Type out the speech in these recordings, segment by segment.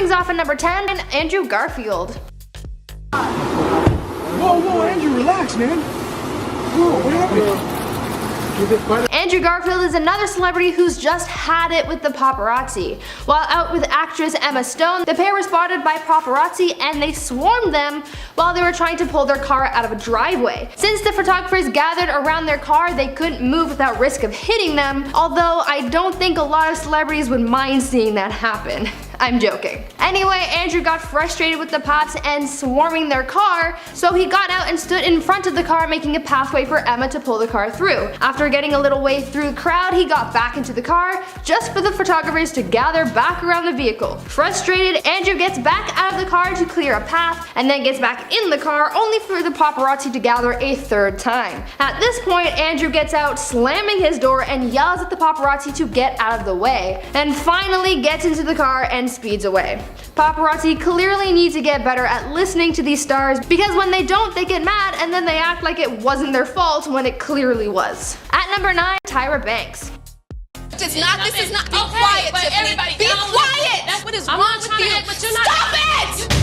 things off at number 10, Andrew Garfield. Whoa, Andrew, relax, man. Whoa, what happened? Andrew Garfield is another celebrity who's just had it with the paparazzi. While out with actress Emma Stone, the pair were spotted by paparazzi and they swarmed them while they were trying to pull their car out of a driveway. Since the photographers gathered around their car, they couldn't move without risk of hitting them, although I don't think a lot of celebrities would mind seeing that happen. I'm joking. Anyway, Andrew got frustrated with the paps and swarming their car, so he got out and stood in front of the car, making a pathway for Emma to pull the car through. After getting a little way through the crowd, he got back into the car just for the photographers to gather back around the vehicle. Frustrated, Andrew gets back out of the car to clear a path and then gets back in the car only for the paparazzi to gather a third time. At this point, Andrew gets out, slamming his door, and yells at the paparazzi to get out of the way, and finally gets into the car and speeds away. Paparazzi clearly need to get better at listening to these stars, because when they don't, they get mad and then they act like it wasn't their fault when it clearly was. At number 9, Tyra Banks. This is not, be quiet, Tiffany. Be quiet! That's what is wrong with you. Stop it!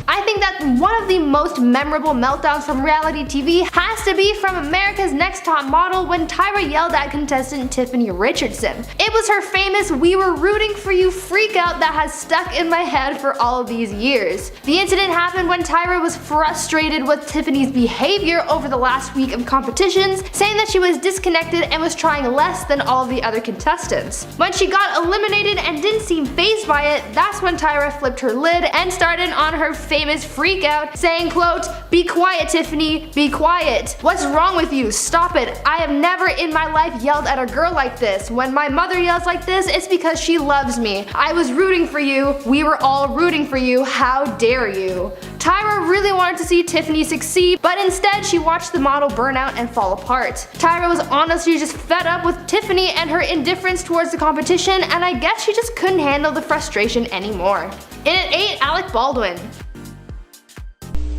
I think that one of the most memorable meltdowns from reality TV has to be from America's Next Top Model when Tyra yelled at contestant Tiffany Richardson. It was her famous "we were rooting for you" freakout that has stuck in my head for all of these years. The incident happened when Tyra was frustrated with Tiffany's behavior over the last week of competitions, saying that she was disconnected and was trying less than all of the other contestants. When she got eliminated and didn't seem fazed by it, that's when Tyra flipped her lid and started on her famous freak out, saying, quote, "Be quiet, Tiffany, be quiet. What's wrong with you? Stop it. I have never in my life yelled at a girl like this. When my mother yells like this, it's because she loves me. I was rooting for you. We were all rooting for you. How dare you?" Tyra really wanted to see Tiffany succeed, but instead she watched the model burn out and fall apart. Tyra was honestly just fed up with Tiffany and her indifference towards the competition, and I guess she just couldn't handle the frustration anymore. In at 8, Alec Baldwin.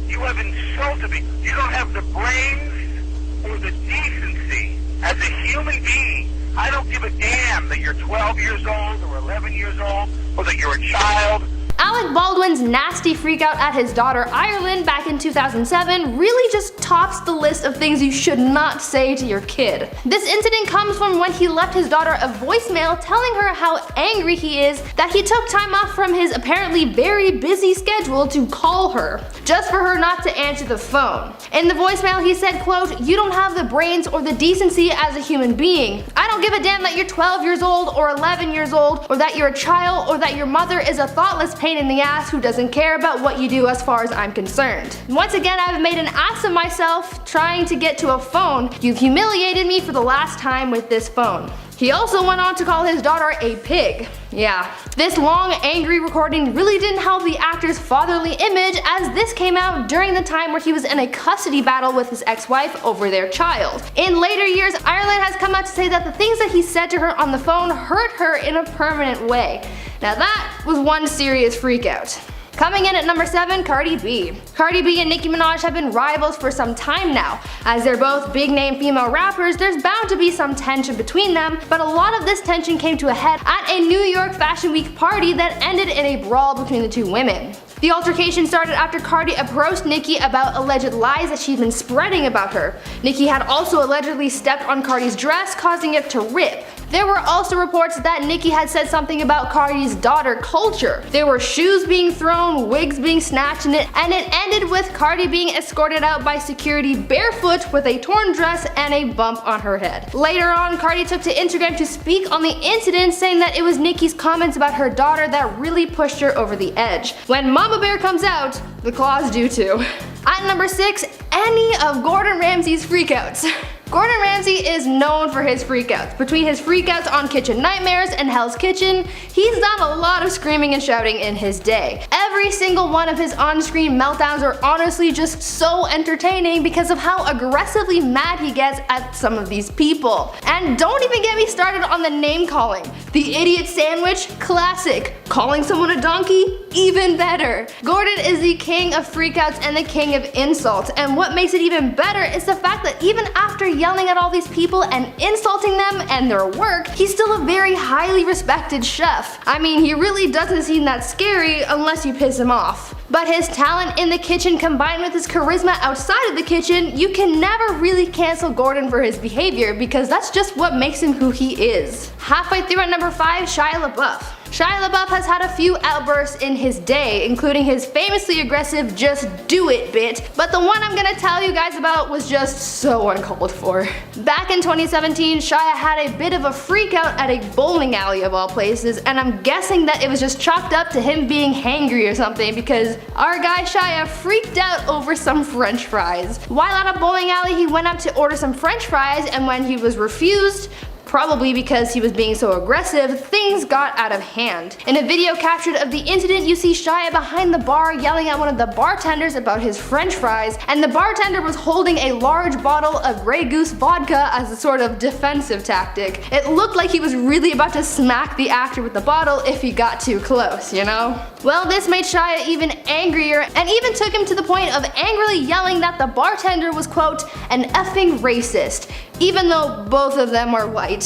You have insulted me. You don't have the brains or the decency as a human being. I don't give a damn that you're 12 years old or 11 years old or that you're a child. Alec Baldwin's nasty freakout at his daughter Ireland back in 2007 really just tops the list of things you should not say to your kid. This incident comes from when he left his daughter a voicemail telling her how angry he is that he took time off from his apparently very busy schedule to call her, just for her not to answer the phone. In the voicemail he said, quote, "You don't have the brains or the decency as a human being. I don't give a damn that you're 12 years old or 11 years old or that you're a child or that your mother is a thoughtless pain in the ass who doesn't care about what you do as far as I'm concerned. Once again, I've made an ass of myself trying to get to a phone. You've humiliated me for the last time with this phone." He also went on to call his daughter a pig. Yeah. This long, angry recording really didn't help the actor's fatherly image, as this came out during the time where he was in a custody battle with his ex-wife over their child. In later years, Ireland has come out to say that the things that he said to her on the phone hurt her in a permanent way. Now that was one serious freakout. Coming in at number 7, Cardi B. Cardi B and Nicki Minaj have been rivals for some time now. As they're both big name female rappers, there's bound to be some tension between them, but a lot of this tension came to a head at a New York Fashion Week party that ended in a brawl between the two women. The altercation started after Cardi approached Nicki about alleged lies that she'd been spreading about her. Nicki had also allegedly stepped on Cardi's dress, causing it to rip. There were also reports that Nicki had said something about Cardi's daughter culture. There were shoes being thrown, wigs being snatched, and it ended with Cardi being escorted out by security barefoot with a torn dress and a bump on her head. Later on, Cardi took to Instagram to speak on the incident, saying that it was Nicki's comments about her daughter that really pushed her over the edge. When Mama Bear comes out, the claws do too. At number 6, any of Gordon Ramsay's freakouts. Gordon Ramsay is known for his freakouts. Between his freakouts on Kitchen Nightmares and Hell's Kitchen, he's done a lot of screaming and shouting in his day. Ever Every single one of his on-screen meltdowns are honestly just so entertaining because of how aggressively mad he gets at some of these people. And don't even get me started on the name calling. The idiot sandwich? Classic. Calling someone a donkey? Even better. Gordon is the king of freakouts and the king of insults, and what makes it even better is the fact that even after yelling at all these people and insulting them and their work, he's still a very highly respected chef. I mean, he really doesn't seem that scary unless you piss him off. But his talent in the kitchen combined with his charisma outside of the kitchen, you can never really cancel Gordon for his behavior because that's just what makes him who he is. Halfway through at number 5, Shia LaBeouf. Shia LaBeouf has had a few outbursts in his day, including his famously aggressive "just do it" bit, but the one I'm gonna tell you guys about was just so uncalled for. Back in 2017, Shia had a bit of a freakout at a bowling alley of all places, and I'm guessing that it was just chalked up to him being hangry or something because our guy Shia freaked out over some french fries. While at a bowling alley, he went up to order some french fries, and when he was refused, probably because he was being so aggressive, things got out of hand. In a video captured of the incident, you see Shia behind the bar yelling at one of the bartenders about his french fries, and the bartender was holding a large bottle of Grey Goose vodka as a sort of defensive tactic. It looked like he was really about to smack the actor with the bottle if he got too close, you know? Well, this made Shia even angrier and even took him to the point of angrily yelling that the bartender was, quote, an effing racist, even though both of them are white.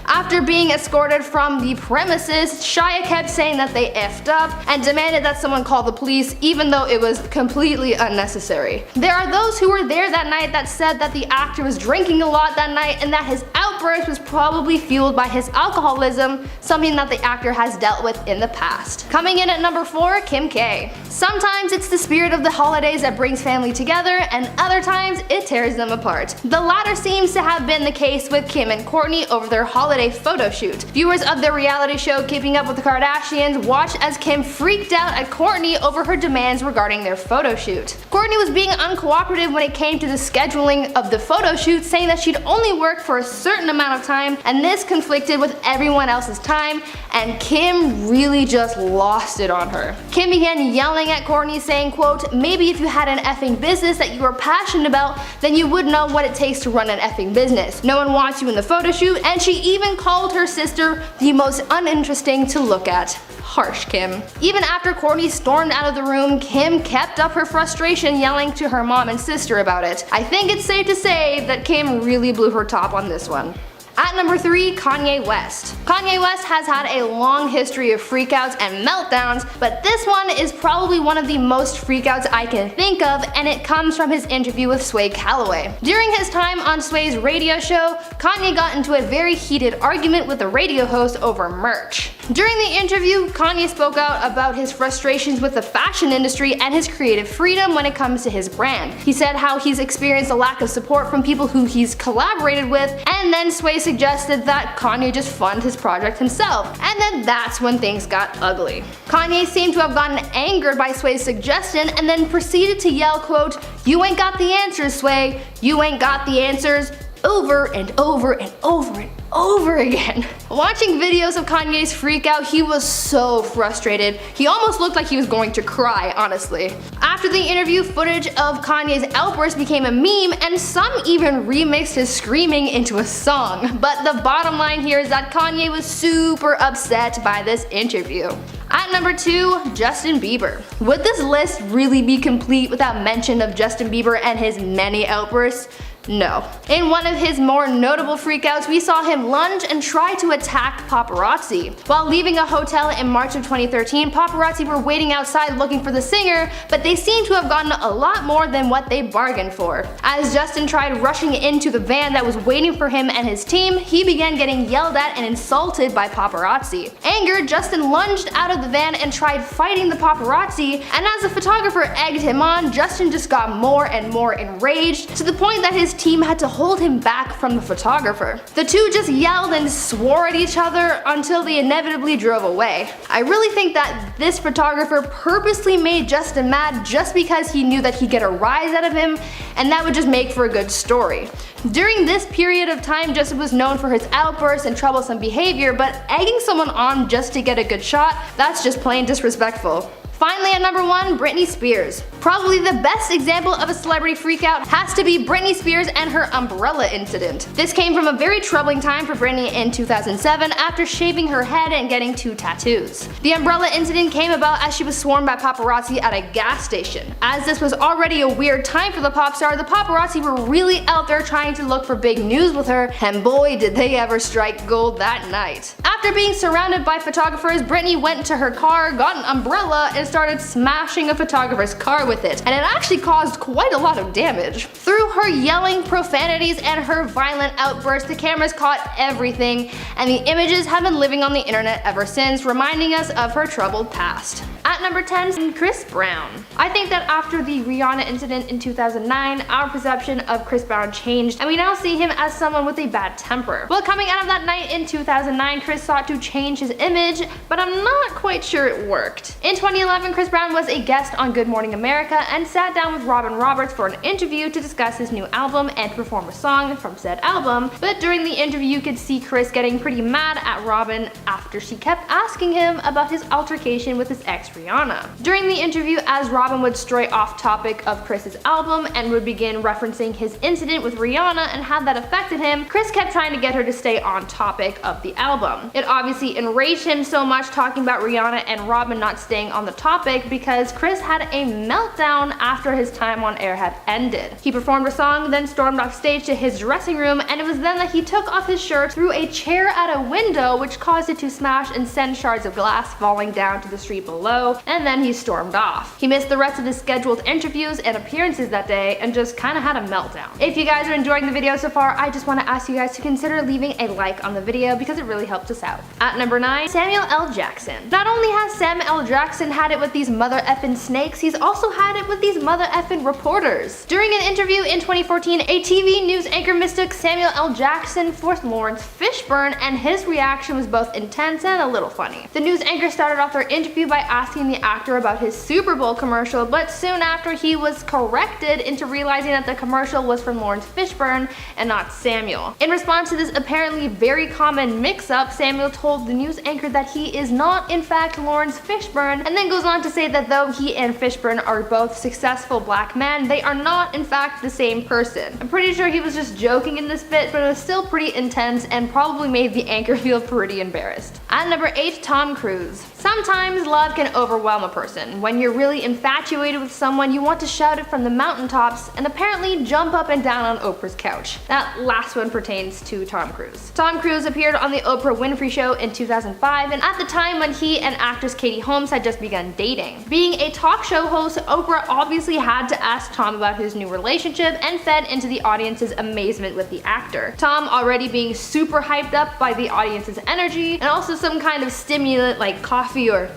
After being escorted from the premises, Shia kept saying that they effed up and demanded that someone call the police, even though it was completely unnecessary. There are those who were there that night that said that the actor was drinking a lot that night and that his outburst was probably fueled by his alcoholism, something that the actor has dealt with in the past. Coming in at number 4, Kim K. Sometimes it's the spirit of the holidays that brings family together, and other times it tears them apart. The latter seems to have been the case with Kim and Kourtney over their holiday photo shoot. Viewers of the reality show Keeping Up with the Kardashians watched as Kim freaked out at Kourtney over her demands regarding their photo shoot. Kourtney was being uncooperative when it came to the scheduling of the photo shoot, saying that she'd only work for a certain amount of time, and this conflicted with everyone else's time, and Kim really just lost it on her. Kim began yelling at Kourtney, saying, quote, maybe if you had an effing business that you were passionate about, then you would know what it takes to run an effing business. No one wants you in the photo shoot, and she even called her sister the most uninteresting to look at. Harsh, Kim. Even after Kourtney stormed out of the room, Kim kept up her frustration, yelling to her mom and sister about it. I think it's safe to say that Kim really blew her top on this one. At number 3, Kanye West. Kanye West has had a long history of freakouts and meltdowns, but this one is probably one of the most freakouts I can think of, and it comes from his interview with Sway Calloway. During his time on Sway's radio show, Kanye got into a very heated argument with the radio host over merch. During the interview, Kanye spoke out about his frustrations with the fashion industry and his creative freedom when it comes to his brand. He said how he's experienced a lack of support from people who he's collaborated with, and then Sway suggested that Kanye just fund his project himself, and then that's when things got ugly. Kanye seemed to have gotten angered by Sway's suggestion and then proceeded to yell, quote, you ain't got the answers, Sway, you ain't got the answers, over and over and over and over again. Watching videos of Kanye's freakout, he was so frustrated. He almost looked like he was going to cry, honestly. After the interview, footage of Kanye's outburst became a meme, and some even remixed his screaming into a song. But the bottom line here is that Kanye was super upset by this interview. At number 2, Justin Bieber. Would this list really be complete without mention of Justin Bieber and his many outbursts? No. In one of his more notable freakouts, we saw him lunge and try to attack paparazzi. While leaving a hotel in March of 2013, paparazzi were waiting outside looking for the singer, but they seem to have gotten a lot more than what they bargained for. As Justin tried rushing into the van that was waiting for him and his team, he began getting yelled at and insulted by paparazzi. Angered, Justin lunged out of the van and tried fighting the paparazzi, and as the photographer egged him on, Justin just got more and more enraged, to the point that his team had to hold him back from the photographer. The two just yelled and swore at each other until they inevitably drove away. I really think that this photographer purposely made Justin mad just because he knew that he'd get a rise out of him, and that would just make for a good story. During this period of time, Justin was known for his outbursts and troublesome behavior, but egging someone on just to get a good shot, that's just plain disrespectful. Finally, at number 1, Britney Spears. Probably the best example of a celebrity freakout has to be Britney Spears and her umbrella incident. This came from a very troubling time for Britney in 2007 after shaving her head and getting 2 tattoos. The umbrella incident came about as she was swarmed by paparazzi at a gas station. As this was already a weird time for the pop star, the paparazzi were really out there trying to look for big news with her, and boy did they ever strike gold that night. After being surrounded by photographers, Britney went to her car, got an umbrella, and started smashing a photographer's car with it, and it actually caused quite a lot of damage. Through her yelling, profanities, and her violent outbursts, the cameras caught everything, and the images have been living on the internet ever since, reminding us of her troubled past. At number 10, Chris Brown. I think that after the Rihanna incident in 2009, our perception of Chris Brown changed, and we now see him as someone with a bad temper. Well, coming out of that night in 2009, Chris sought to change his image, but I'm not quite sure it worked. In 2011, Chris Brown was a guest on Good Morning America and sat down with Robin Roberts for an interview to discuss his new album and to perform a song from said album, but during the interview you could see Chris getting pretty mad at Robin after she kept asking him about his altercation with his ex Rihanna. During the interview, as Robin would stray off topic of Chris's album and would begin referencing his incident with Rihanna and how that affected him, Chris kept trying to get her to stay on topic of the album. It obviously enraged him so much talking about Rihanna and Robin not staying on the topic because Chris had a meltdown after his time on air had ended. He performed a song, then stormed off stage to his dressing room, and it was then that he took off his shirt, threw a chair at a window, which caused it to smash and send shards of glass falling down to the street below, and then he stormed off. He missed the rest of his scheduled interviews and appearances that day and just kinda had a meltdown. If you guys are enjoying the video so far, I just want to ask you guys to consider leaving a like on the video because it really helps us out. At number 9, Samuel L. Jackson. Not only has Sam L. Jackson had it with these mother effing snakes, he's also had it with these mother effing reporters. During an interview in 2014, a TV news anchor mistook Samuel L. Jackson for Lawrence Fishburne, and his reaction was both intense and a little funny. The news anchor started off their interview by asking the actor about his Super Bowl commercial, but soon after he was corrected into realizing that the commercial was from Lawrence Fishburne and not Samuel. In response to this apparently very common mix-up, Samuel told the news anchor that he is not in fact Lawrence Fishburne, and then goes on to say that though he and Fishburne are both successful black men, they are not in fact the same person. I'm pretty sure he was just joking in this bit, but it was still pretty intense and probably made the anchor feel pretty embarrassed. At number 8, Tom Cruise. Sometimes love can overwhelm a person. When you're really infatuated with someone, you want to shout it from the mountaintops and apparently jump up and down on Oprah's couch. That last one pertains to Tom Cruise. Tom Cruise appeared on the Oprah Winfrey Show in 2005, and at the time when he and actress Katie Holmes had just begun dating. Being a talk show host, Oprah obviously had to ask Tom about his new relationship and fed into the audience's amazement with the actor. Tom already being super hyped up by the audience's energy and also some kind of stimulant like coffee or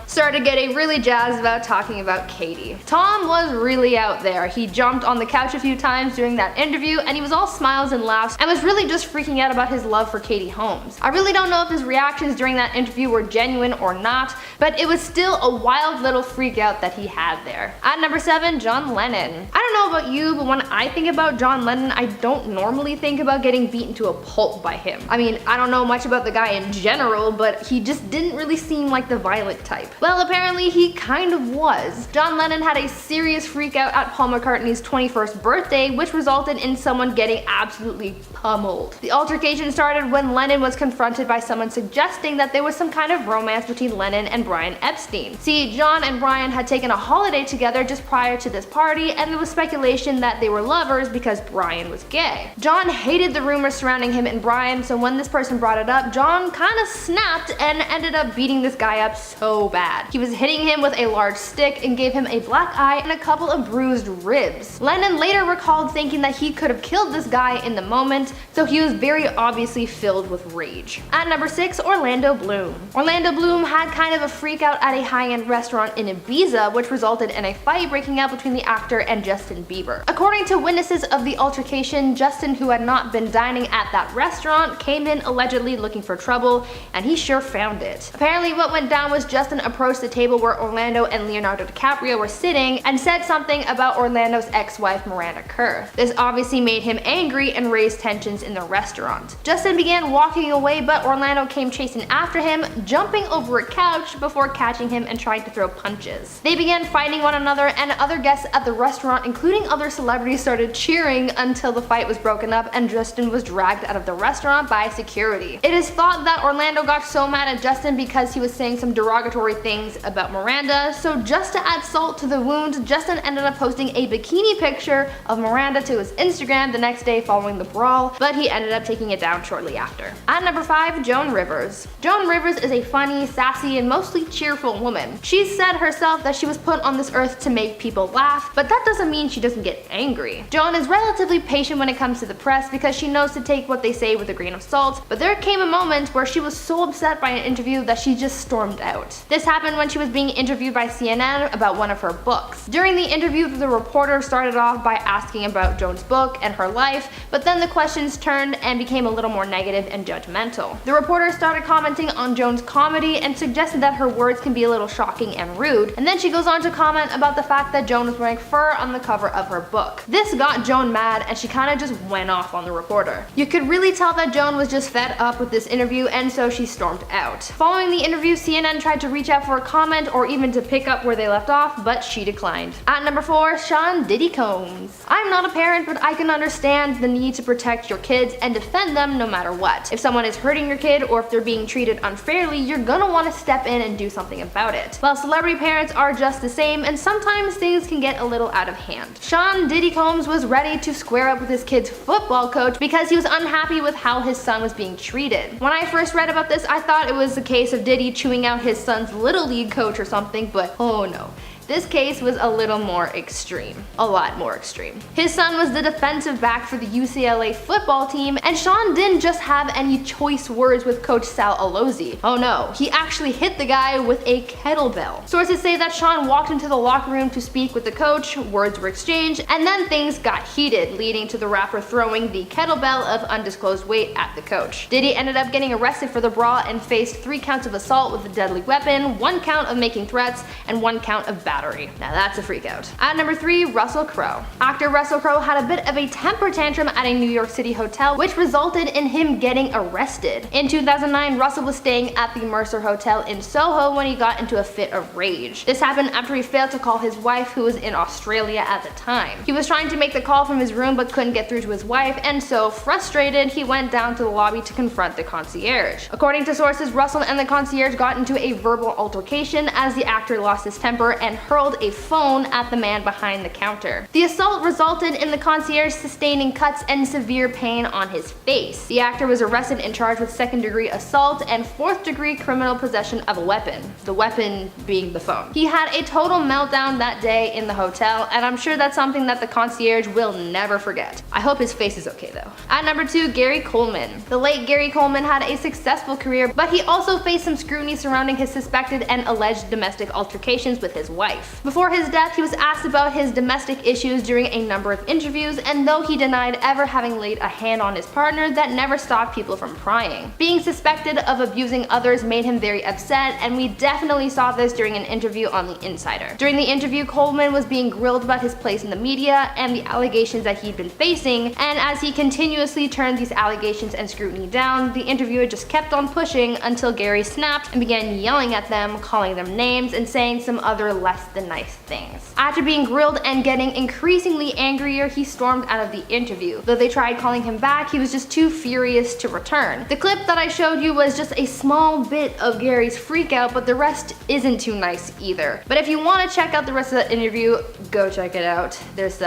started getting really jazzed about talking about Katie. Tom was really out there. He jumped on the couch a few times during that interview, and he was all smiles and laughs and was really just freaking out about his love for Katie Holmes. I really don't know if his reactions during that interview were genuine or not, but it was still a wild little freak out that he had there. At number 7, John Lennon. I don't know about you, but when I think about John Lennon, I don't normally think about getting beaten to a pulp by him. I mean, I don't know much about the guy in general, but he just didn't really seem like the violent type. Well, apparently he kind of was. John Lennon had a serious freak out at Paul McCartney's 21st birthday, which resulted in someone getting absolutely pummeled. The altercation started when Lennon was confronted by someone suggesting that there was some kind of romance between Lennon and Brian Epstein. See, John and Brian had taken a holiday together just prior to this party, and there was speculation that they were lovers because Brian was gay. John hated the rumors surrounding him and Brian, so when this person brought it up, John kind of snapped and ended up beating this guy up so bad. He was hitting him with a large stick and gave him a black eye and a couple of bruised ribs. Lennon later recalled thinking that he could have killed this guy in the moment, so he was very obviously filled with rage. At number 6, Orlando Bloom. Orlando Bloom had kind of a freak out at a high-end restaurant in Ibiza, which resulted in a fight breaking out between the actor and Justin Bieber. According to witnesses of the altercation, Justin, who had not been dining at that restaurant, came in allegedly looking for trouble, and he sure found it. Apparently what went down was as Justin approached the table where Orlando and Leonardo DiCaprio were sitting and said something about Orlando's ex-wife Miranda Kerr. This obviously made him angry and raised tensions in the restaurant. Justin began walking away, but Orlando came chasing after him, jumping over a couch before catching him and trying to throw punches. They began fighting one another, and other guests at the restaurant, including other celebrities, started cheering until the fight was broken up and Justin was dragged out of the restaurant by security. It is thought that Orlando got so mad at Justin because he was saying some derogatory things about Miranda, so just to add salt to the wound, Justin ended up posting a bikini picture of Miranda to his Instagram the next day following the brawl, but he ended up taking it down shortly after. At number 5, Joan Rivers. Joan Rivers is a funny, sassy, and mostly cheerful woman. She said herself that she was put on this earth to make people laugh, but that doesn't mean she doesn't get angry. Joan is relatively patient when it comes to the press because she knows to take what they say with a grain of salt, but there came a moment where she was so upset by an interview that she just stormed out. This happened when she was being interviewed by CNN about one of her books. During the interview, the reporter started off by asking about Joan's book and her life, but then the questions turned and became a little more negative and judgmental. The reporter started commenting on Joan's comedy and suggested that her words can be a little shocking and rude, and then she goes on to comment about the fact that Joan was wearing fur on the cover of her book. This got Joan mad and she kinda just went off on the reporter. You could really tell that Joan was just fed up with this interview, and so she stormed out. Following the interview, CNN tried to reach out for a comment or even to pick up where they left off, but she declined. At number 4, Sean Diddy Combs. I'm not a parent, but I can understand the need to protect your kids and defend them no matter what. If someone is hurting your kid or if they're being treated unfairly, you're gonna want to step in and do something about it. Well, celebrity parents are just the same, and sometimes things can get a little out of hand. Sean Diddy Combs was ready to square up with his kid's football coach because he was unhappy with how his son was being treated. When I first read about this, I thought it was a case of Diddy chewing out his son's little league coach or something, but oh no. This case was a little more extreme. A lot more extreme. His son was the defensive back for the UCLA football team, and Sean didn't just have any choice words with Coach Sal Alozzi. Oh no, he actually hit the guy with a kettlebell. Sources say that Sean walked into the locker room to speak with the coach, words were exchanged, and then things got heated, leading to the rapper throwing the kettlebell of undisclosed weight at the coach. Diddy ended up getting arrested for the brawl and faced 3 counts of assault with a deadly weapon, 1 count of making threats, and 1 count of battery. Now that's a freak out. At number 3, Russell Crowe. Actor Russell Crowe had a bit of a temper tantrum at a New York City hotel, which resulted in him getting arrested. In 2009, Russell was staying at the Mercer Hotel in Soho when he got into a fit of rage. This happened after he failed to call his wife, who was in Australia at the time. He was trying to make the call from his room but couldn't get through to his wife, and so frustrated, he went down to the lobby to confront the concierge. According to sources, Russell and the concierge got into a verbal altercation as the actor lost his temper and hurled a phone at the man behind the counter. The assault resulted in the concierge sustaining cuts and severe pain on his face. The actor was arrested and charged with 2nd-degree assault and 4th-degree criminal possession of a weapon, the weapon being the phone. He had a total meltdown that day in the hotel, and I'm sure that's something that the concierge will never forget. I hope his face is okay though. At number 2, Gary Coleman. The late Gary Coleman had a successful career, but he also faced some scrutiny surrounding his suspected and alleged domestic altercations with his wife. Before his death, he was asked about his domestic issues during a number of interviews, and though he denied ever having laid a hand on his partner, that never stopped people from prying. Being suspected of abusing others made him very upset, and we definitely saw this during an interview on The Insider. During the interview, Coleman was being grilled about his place in the media and the allegations that he'd been facing, and as he continuously turned these allegations and scrutiny down, the interviewer just kept on pushing until Gary snapped and began yelling at them, calling them names, and saying some other less than nice things. After being grilled and getting increasingly angrier, he stormed out of the interview. Though they tried calling him back, he was just too furious to return. The clip that I showed you was just a small bit of Gary's freakout, but the rest isn't too nice either. But if you want to check out the rest of that interview, go check it out. There's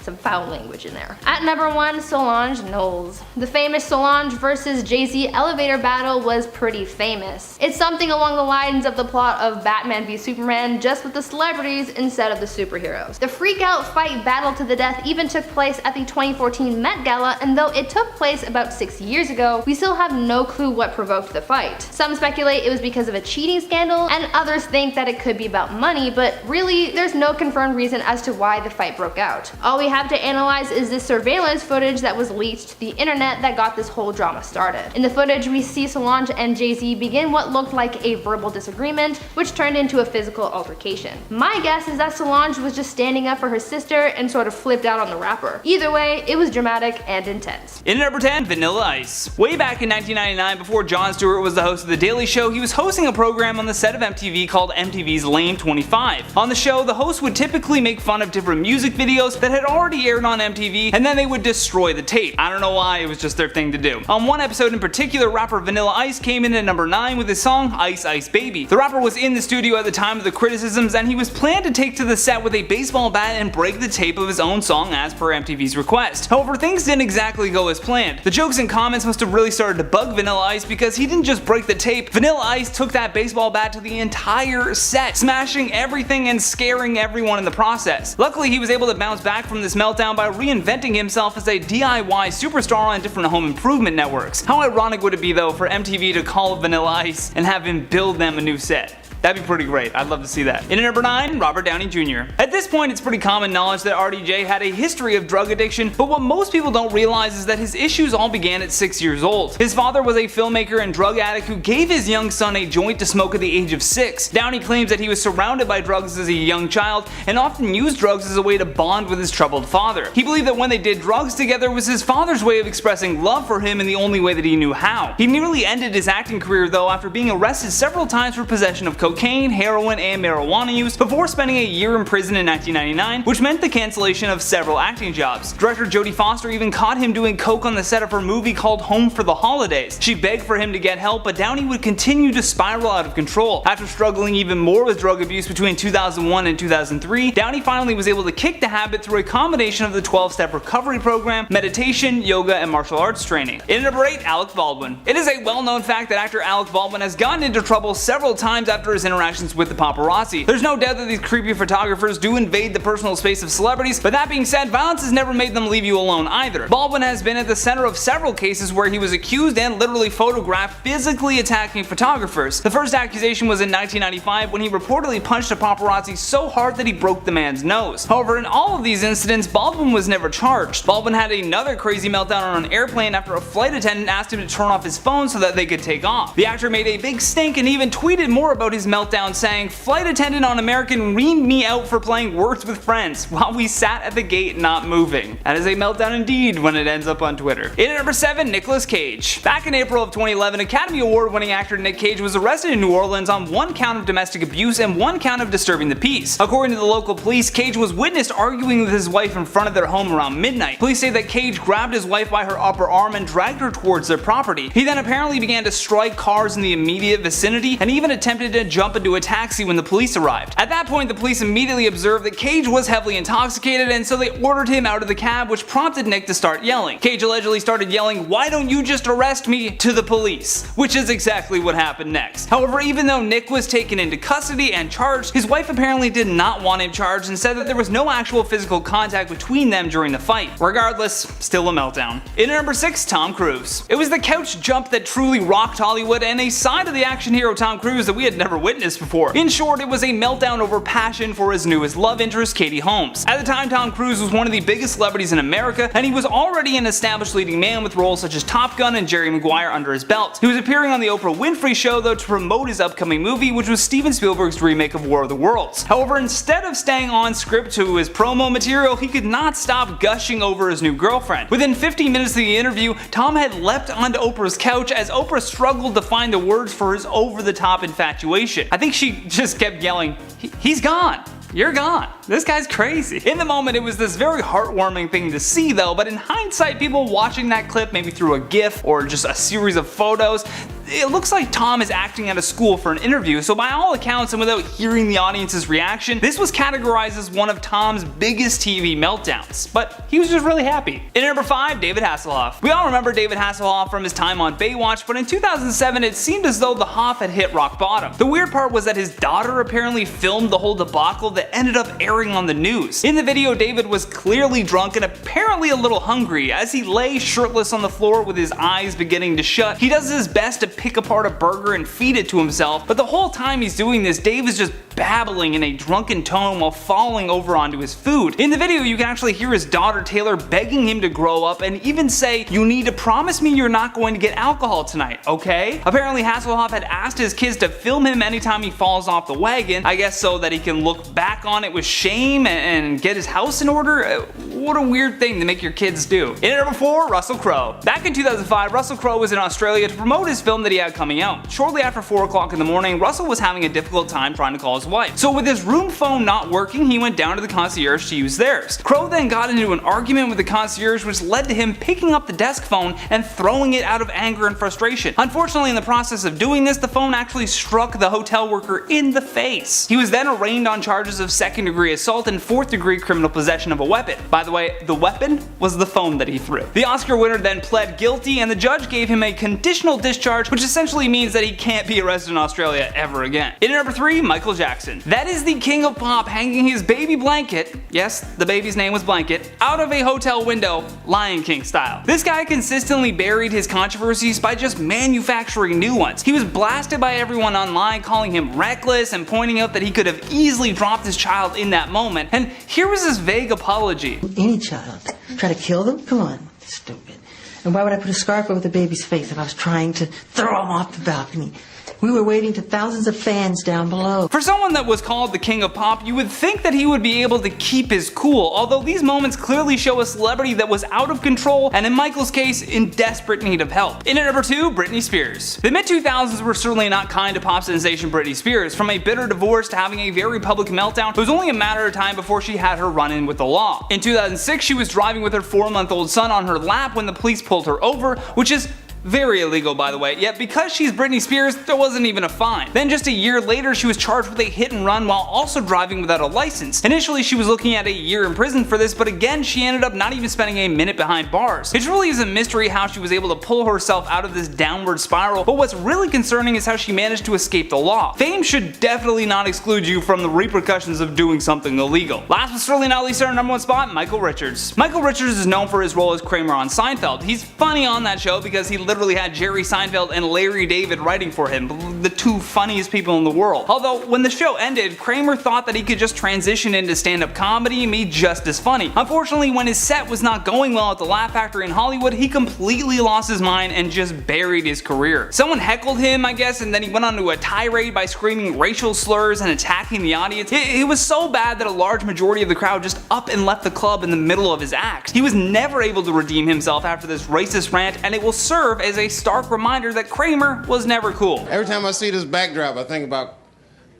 some foul language in there. At number 1, Solange Knowles. The famous Solange versus Jay-Z elevator battle was pretty famous. It's something along the lines of the plot of Batman v Superman, just with the celebrities instead of the superheroes. The freakout fight battle to the death even took place at the 2014 Met Gala, and though it took place about 6 years ago, we still have no clue what provoked the fight. Some speculate it was because of a cheating scandal, and others think that it could be about money, but really, there's no confirmed reason as to why the fight broke out. All we have to analyze is this surveillance footage that was leaked to the internet that got this whole drama started. In the footage, we see Solange and Jay-Z begin what looked like a verbal disagreement, which turned into a physical altercation. My guess is that Solange was just standing up for her sister and sort of flipped out on the rapper. Either way, it was dramatic and intense. In at number 10, Vanilla Ice. Way back in 1999, before Jon Stewart was the host of The Daily Show, he was hosting a program on the set of MTV called MTV's Lame 25. On the show, the host would typically make fun of different music videos that had already aired on MTV, and then they would destroy the tape. I don't know why, it was just their thing to do. On one episode in particular, rapper Vanilla Ice came in at number 9 with his song Ice Ice Baby. The rapper was in the studio at the time of the criticisms, and he was planned to take to the set with a baseball bat and break the tape of his own song as per MTV's request. However, things didn't exactly go as planned. The jokes and comments must have really started to bug Vanilla Ice because he didn't just break the tape. Vanilla Ice took that baseball bat to the entire set, smashing everything and scaring everyone in the process. Luckily, he was able to bounce back from this meltdown by reinventing himself as a DIY superstar on different home improvement networks. How ironic would it be though for MTV to call Vanilla Ice and have him build them a new set? That'd be pretty great. I'd love to see that. In at number 9, Robert Downey Jr. At this point, it's pretty common knowledge that RDJ had a history of drug addiction, but what most people don't realize is that his issues all began at 6 years old. His father was a filmmaker and drug addict who gave his young son a joint to smoke at the age of 6. Downey claims that he was surrounded by drugs as a young child and often used drugs as a way to bond with his troubled father. He believed that when they did drugs together was his father's way of expressing love for him in the only way that he knew how. He nearly ended his acting career though after being arrested several times for possession of cocaine, heroin, and marijuana use before spending a year in prison in 1999, which meant the cancellation of several acting jobs. Director Jodie Foster even caught him doing coke on the set of her movie called Home for the Holidays. She begged for him to get help, but Downey would continue to spiral out of control. After struggling even more with drug abuse between 2001 and 2003, Downey finally was able to kick the habit through a combination of the 12-step recovery program, meditation, yoga, and martial arts training. In at number 8, Alec Baldwin. It is a well-known fact that actor Alec Baldwin has gotten into trouble several times after his interactions with the paparazzi. There's no doubt that these creepy photographers do invade the personal space of celebrities, but that being said, violence has never made them leave you alone either. Baldwin has been at the center of several cases where he was accused and literally photographed physically attacking photographers. The first accusation was in 1995 when he reportedly punched a paparazzi so hard that he broke the man's nose. However, in all of these incidents, Baldwin was never charged. Baldwin had another crazy meltdown on an airplane after a flight attendant asked him to turn off his phone so that they could take off. The actor made a big stink and even tweeted more about his meltdown, saying, "Flight attendant on American reamed me out for playing Words with Friends while we sat at the gate not moving." That is a meltdown indeed when it ends up on Twitter. In at number 7, Nicolas Cage. Back in April of 2011, Academy Award winning actor Nick Cage was arrested in New Orleans on 1 count of domestic abuse and 1 count of disturbing the peace. According to the local police, Cage was witnessed arguing with his wife in front of their home around midnight. Police say that Cage grabbed his wife by her upper arm and dragged her towards their property. He then apparently began to strike cars in the immediate vicinity and even attempted to jump into a taxi when the police arrived. At that point, the police immediately observed that Cage was heavily intoxicated, and so they ordered him out of the cab, which prompted Nick to start yelling. Cage allegedly started yelling, "Why don't you just arrest me?" to the police, which is exactly what happened next. However, even though Nick was taken into custody and charged, his wife apparently did not want him charged and said that there was no actual physical contact between them during the fight. Regardless, still a meltdown. In at number 6, Tom Cruise. It was the couch jump that truly rocked Hollywood and a side of the action hero Tom Cruise that we had never witnessed before. In short, it was a meltdown over passion for his newest love interest, Katie Holmes. At the time, Tom Cruise was one of the biggest celebrities in America, and he was already an established leading man with roles such as Top Gun and Jerry Maguire under his belt. He was appearing on the Oprah Winfrey Show though to promote his upcoming movie, which was Steven Spielberg's remake of War of the Worlds. However, instead of staying on script to his promo material, he could not stop gushing over his new girlfriend. Within 15 minutes of the interview, Tom had leapt onto Oprah's couch as Oprah struggled to find the words for his over-the-top infatuation. I think she just kept yelling, "He's gone. You're gone. This guy's crazy." In the moment, it was this very heartwarming thing to see though, but in hindsight, people watching that clip, maybe through a GIF or just a series of photos, it looks like Tom is acting at a school for an interview, so by all accounts and without hearing the audience's reaction, this was categorized as one of Tom's biggest TV meltdowns, but he was just really happy. In at number 5, David Hasselhoff. We all remember David Hasselhoff from his time on Baywatch, but in 2007 it seemed as though the Hoff had hit rock bottom. The weird part was that his daughter apparently filmed the whole debacle that ended up airing on the news. In the video, David was clearly drunk and apparently a little hungry. As he lay shirtless on the floor with his eyes beginning to shut, he does his best to pick apart a burger and feed it to himself, but the whole time he's doing this, Dave is just babbling in a drunken tone while falling over onto his food. In the video, you can actually hear his daughter Taylor begging him to grow up and even say, "You need to promise me you're not going to get alcohol tonight, okay?" Apparently Hasselhoff had asked his kids to film him anytime he falls off the wagon, I guess so that he can look back on it with shame and get his house in order. What a weird thing to make your kids do. In at number 4, Russell Crowe. Back in 2005, Russell Crowe was in Australia to promote his film that he had coming out. Shortly after 4 o'clock in the morning, Russell was having a difficult time trying to call his wife. So with his room phone not working, he went down to the concierge to use theirs. Crowe then got into an argument with the concierge, which led to him picking up the desk phone and throwing it out of anger and frustration. Unfortunately, in the process of doing this, the phone actually struck the hotel worker in the face. He was then arraigned on charges of 2nd-degree assault and 4th-degree criminal possession of a weapon. By the way, the weapon was the phone that he threw. The Oscar winner then pled guilty, and the judge gave him a conditional discharge, which essentially means that he can't be arrested in Australia ever again. In at number 3, Michael Jackson. That is the king of pop hanging his baby blanket, yes, the baby's name was Blanket, out of a hotel window, Lion King style. This guy consistently buried his controversies by just manufacturing new ones. He was blasted by everyone online, calling him reckless and pointing out that he could have easily dropped his child in that moment, and here was his vague apology. Any child. Try to kill them? Come on, stupid. And why would I put a scarf over the baby's face if I was trying to throw him off the balcony? We were waiting to thousands of fans down below. For someone that was called the king of pop, you would think that he would be able to keep his cool, although these moments clearly show a celebrity that was out of control and in Michael's case, in desperate need of help. In at number 2, Britney Spears. The mid-2000s were certainly not kind to pop sensation Britney Spears. From a bitter divorce to having a very public meltdown, it was only a matter of time before she had her run-in with the law. In 2006, she was driving with her 4-month-old son on her lap when the police pulled her over, which is very illegal, by the way, yet because she's Britney Spears, there wasn't even a fine. Then just a year later, she was charged with a hit and run while also driving without a license. Initially, she was looking at a year in prison for this, but again, she ended up not even spending a minute behind bars. It really is a mystery how she was able to pull herself out of this downward spiral, but what's really concerning is how she managed to escape the law. Fame should definitely not exclude you from the repercussions of doing something illegal. Last but certainly not least, our number 1 spot, Michael Richards. Michael Richards is known for his role as Kramer on Seinfeld. He's funny on that show because he literally had Jerry Seinfeld and Larry David writing for him, the 2 funniest people in the world. Although, when the show ended, Kramer thought that he could just transition into stand-up comedy and be just as funny. Unfortunately, when his set was not going well at the Laugh Factory in Hollywood, he completely lost his mind and just buried his career. Someone heckled him, I guess, and then he went on to a tirade by screaming racial slurs and attacking the audience. It was so bad that a large majority of the crowd just up and left the club in the middle of his act. He was never able to redeem himself after this racist rant, and it will serve as a stark reminder that Kramer was never cool. Every time I see this backdrop, I think about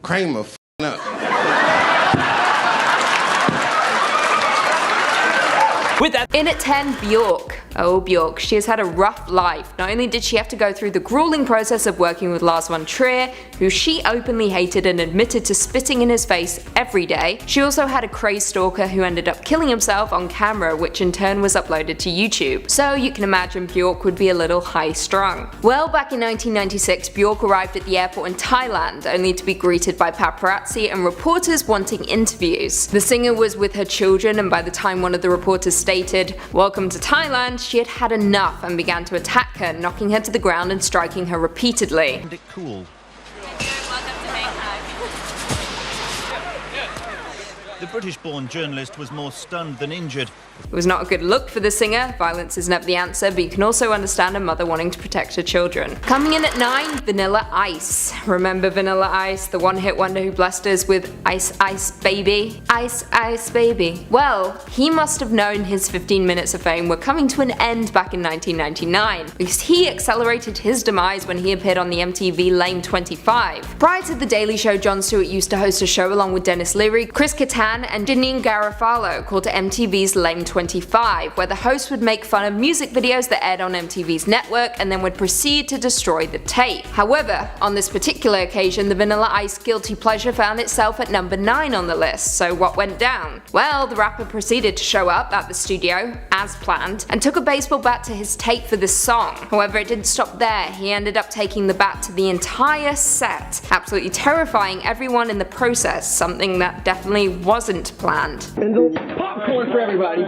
Kramer f***ing up. With that, in at 10, Bjork. Oh, Bjork, she has had a rough life. Not only did she have to go through the grueling process of working with Lars von Trier, who she openly hated and admitted to spitting in his face every day, she also had a crazed stalker who ended up killing himself on camera, which in turn was uploaded to YouTube. So you can imagine Bjork would be a little high-strung. Well, back in 1996, Bjork arrived at the airport in Thailand, only to be greeted by paparazzi and reporters wanting interviews. The singer was with her children, and by the time one of the reporters stated, "Welcome to Thailand," she had had enough and began to attack her, knocking her to the ground and striking her repeatedly. Cool. The British-born journalist was more stunned than injured. It was not a good look for the singer. Violence is never the answer, but you can also understand a mother wanting to protect her children. Coming in at 9, Vanilla Ice. Remember Vanilla Ice, the one-hit wonder who blessed us with Ice Ice Baby? Ice Ice Baby. Well, he must have known his 15 minutes of fame were coming to an end back in 1999, because he accelerated his demise when he appeared on the MTV Lame 25. Prior to The Daily Show, Jon Stewart used to host a show along with Dennis Leary, Chris Kattan, and Janine Garofalo called MTV's Lame 25, where the host would make fun of music videos that aired on MTV's network and then would proceed to destroy the tape. However, on this particular occasion, the Vanilla Ice guilty pleasure found itself at number 9 on the list, so what went down? Well, the rapper proceeded to show up at the studio, as planned, and took a baseball bat to his tape for this song. However, it didn't stop there. He ended up taking the bat to the entire set, absolutely terrifying everyone in the process, something that definitely wasn't planned. Popcorn for everybody.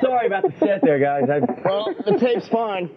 sorry about the set there, guys. Well, the tape's fine.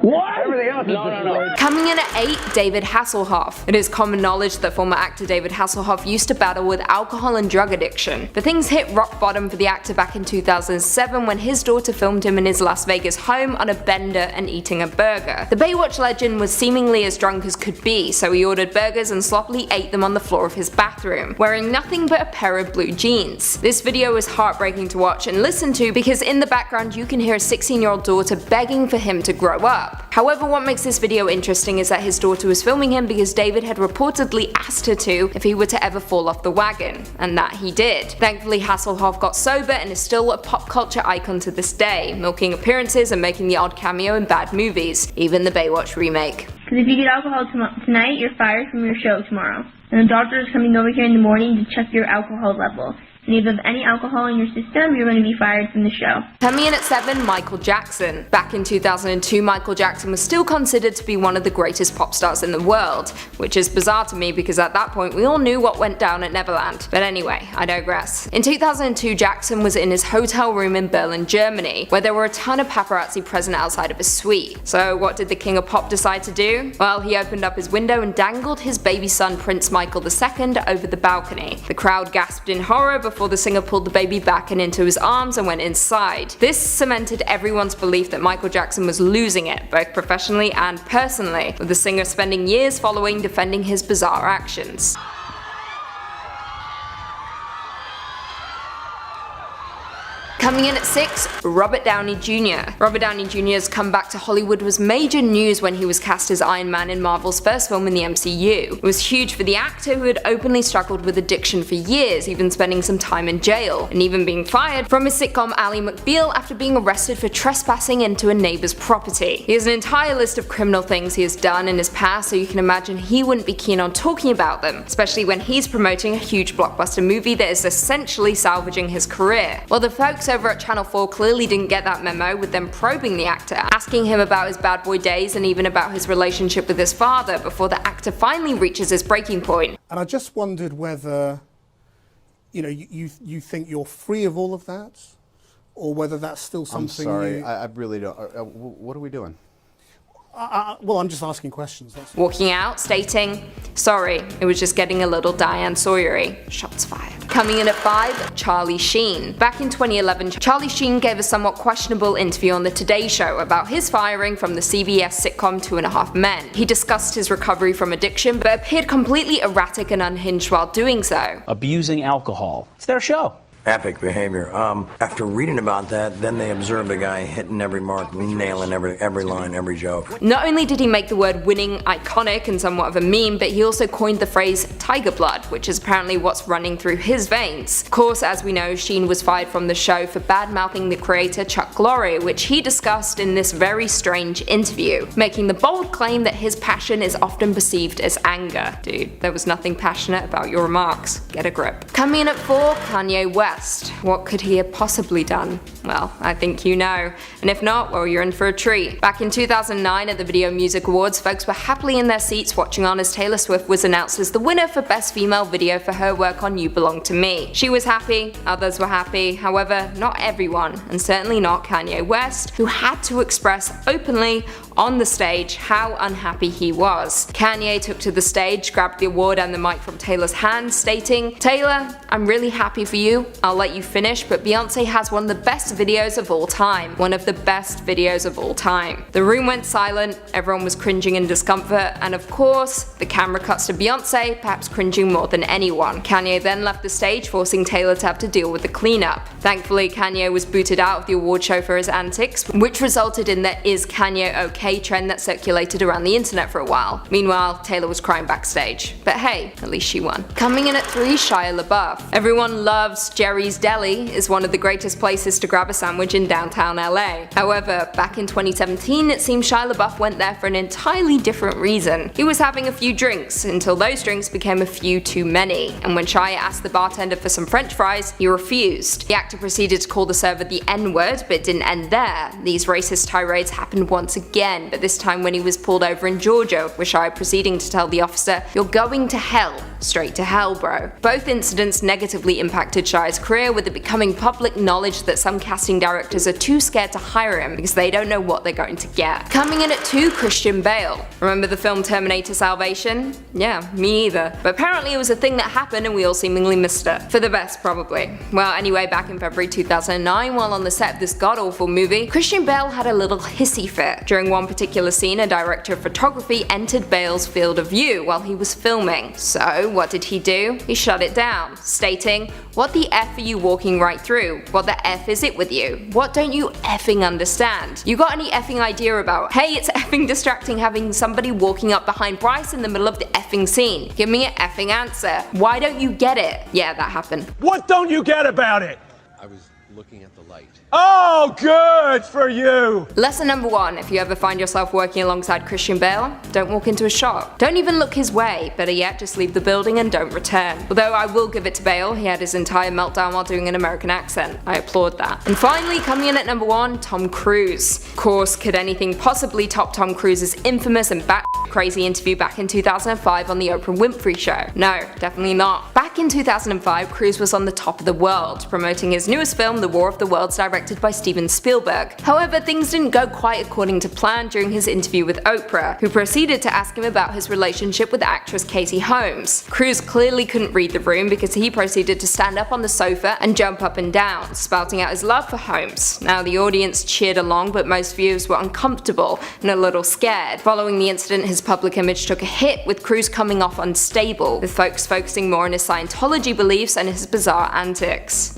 What? Everything else is no. Coming in at 8, David Hasselhoff. It is common knowledge that former actor David Hasselhoff used to battle with alcohol and drug addiction. But things hit rock bottom for the actor back in 2007 when his daughter filmed him in his Las Vegas home on a bender and eating a burger. The Baywatch legend was seemingly as drunk as could be, so he ordered burgers and sloppily ate them on the floor of his bathroom, wearing nothing but a pair of blue jeans. This video is heartbreaking to watch and listen to because in the background you can hear a 16-year-old daughter begging for him to grow up. However, what makes this video interesting is that his daughter was filming him because David had reportedly asked her to if he were to ever fall off the wagon, and that he did. Thankfully, Hasselhoff got sober and is still a pop culture icon to this day, milking appearances and making the odd cameo in bad movies, even the Baywatch remake. Because if you get alcohol tonight, you're fired from your show tomorrow. And the doctor is coming over here in the morning to check your alcohol level. And if you have any alcohol in your system, you're going to be fired from the show. Coming in at 7, Michael Jackson. Back in 2002, Michael Jackson was still considered to be one of the greatest pop stars in the world, which is bizarre to me because at that point we all knew what went down at Neverland. But anyway, I digress. In 2002, Jackson was in his hotel room in Berlin, Germany, where there were a ton of paparazzi present outside of his suite. So what did the king of pop decide to do? Well, he opened up his window and dangled his baby son Prince Michael II over the balcony. The crowd gasped in horror before the singer pulled the baby back and into his arms and went inside. This cemented everyone's belief that Michael Jackson was losing it, both professionally and personally, with the singer spending years following defending his bizarre actions. Coming in at 6, Robert Downey Jr. Robert Downey Jr.'s comeback to Hollywood was major news when he was cast as Iron Man in Marvel's first film in the MCU. It was huge for the actor who had openly struggled with addiction for years, even spending some time in jail, and even being fired from his sitcom Ally McBeal after being arrested for trespassing into a neighbor's property. He has an entire list of criminal things he has done in his past, so you can imagine he wouldn't be keen on talking about them, especially when he's promoting a huge blockbuster movie that is essentially salvaging his career. Well, the folks over at Channel 4 clearly didn't get that memo, with them probing the actor, asking him about his bad boy days and even about his relationship with his father before the actor finally reaches his breaking point. And I just wondered whether, you think you're free of all of that, or whether that's still something. I'm sorry, I really don't. What are we doing? Well, I'm just asking questions. Walking out, stating, "Sorry, it was just getting a little Diane Sawyer-y." Shots fired. Coming in at 5, Charlie Sheen. Back in 2011, Charlie Sheen gave a somewhat questionable interview on The Today Show about his firing from the CBS sitcom 2.5 Men. He discussed his recovery from addiction, but appeared completely erratic and unhinged while doing so. Abusing alcohol. It's their show. Epic behavior. After reading about that, then they observed the guy hitting every mark, nailing every line, every joke. Not only did he make the word winning iconic and somewhat of a meme, but he also coined the phrase tiger blood, which is apparently what's running through his veins. Of course, as we know, Sheen was fired from the show for bad-mouthing the creator Chuck Lorre, which he discussed in this very strange interview, making the bold claim that his passion is often perceived as anger. Dude, there was nothing passionate about your remarks. Get a grip. Coming in at 4, Kanye West. What could he have possibly done? Well, I think you know. And if not, well, you're in for a treat. Back in 2009 at the Video Music Awards, folks were happily in their seats watching on as Taylor Swift was announced as the winner for Best Female Video for her work on You Belong to Me. She was happy, others were happy, however, not everyone, and certainly not Kanye West, who had to express openly on the stage how unhappy he was. Kanye took to the stage, grabbed the award and the mic from Taylor's hand, stating, "Taylor, I'm really happy for you. I'll let you finish, but Beyonce has one of the best videos of all time. One of the best videos of all time." The room went silent, everyone was cringing in discomfort, and of course, the camera cuts to Beyonce, perhaps cringing more than anyone. Kanye then left the stage, forcing Taylor to have to deal with the cleanup. Thankfully, Kanye was booted out of the award show for his antics, which resulted in the "Is Kanye okay?" trend that circulated around the internet for a while. Meanwhile, Taylor was crying backstage. But hey, at least she won. Coming in at 3, Shia LaBeouf. Everyone loves Jerry's Deli, is one of the greatest places to grab a sandwich in downtown LA. However, back in 2017, it seems Shia LaBeouf went there for an entirely different reason. He was having a few drinks, until those drinks became a few too many, and when Shia asked the bartender for some french fries, he refused. The actor proceeded to call the server the N-word, but it didn't end there. These racist tirades happened once again, but this time when he was pulled over in Georgia, with Shia proceeding to tell the officer, "You're going to hell, straight to hell, bro. Both incidents negatively impacted Shia's career, with it becoming public knowledge that some casting directors are too scared to hire him because they don't know what they're going to get. Coming in at 2, Christian Bale. Remember the film Terminator Salvation? Yeah, me either. But apparently it was a thing that happened and we all seemingly missed it. For the best, probably. Well, anyway, back in February 2009, while on the set of this god-awful movie, Christian Bale had a little hissy fit. During one particular scene, a director of photography entered Bale's field of view while he was filming. So, what did he do? He shut it down, stating, "What the F are you walking right through? What the F is it with you? What don't you effing understand? You got any effing idea about, hey, it's effing distracting having somebody walking up behind Bryce in the middle of the effing scene? Give me an effing answer. Why don't you get it?" Yeah, that happened. What don't you get about it? I was looking at the light. Oh, good for you! Lesson number 1, if you ever find yourself working alongside Christian Bale, don't walk into a shot. Don't even look his way, better yet just leave the building and don't return. Although I will give it to Bale, he had his entire meltdown while doing an American accent. I applaud that. And finally, coming in at number 1, Tom Cruise. Of course, could anything possibly top Tom Cruise's infamous and crazy interview back in 2005 on the Oprah Winfrey Show? No, definitely not. Back in 2005, Cruise was on the top of the world, promoting his newest film, The War of the Worlds, directed by Steven Spielberg. However, things didn't go quite according to plan during his interview with Oprah, who proceeded to ask him about his relationship with actress Katie Holmes. Cruise clearly couldn't read the room because he proceeded to stand up on the sofa and jump up and down, spouting out his love for Holmes. Now, the audience cheered along, but most viewers were uncomfortable and a little scared. Following the incident, his public image took a hit, with Cruise coming off unstable, with folks focusing more on his Scientology beliefs and his bizarre antics.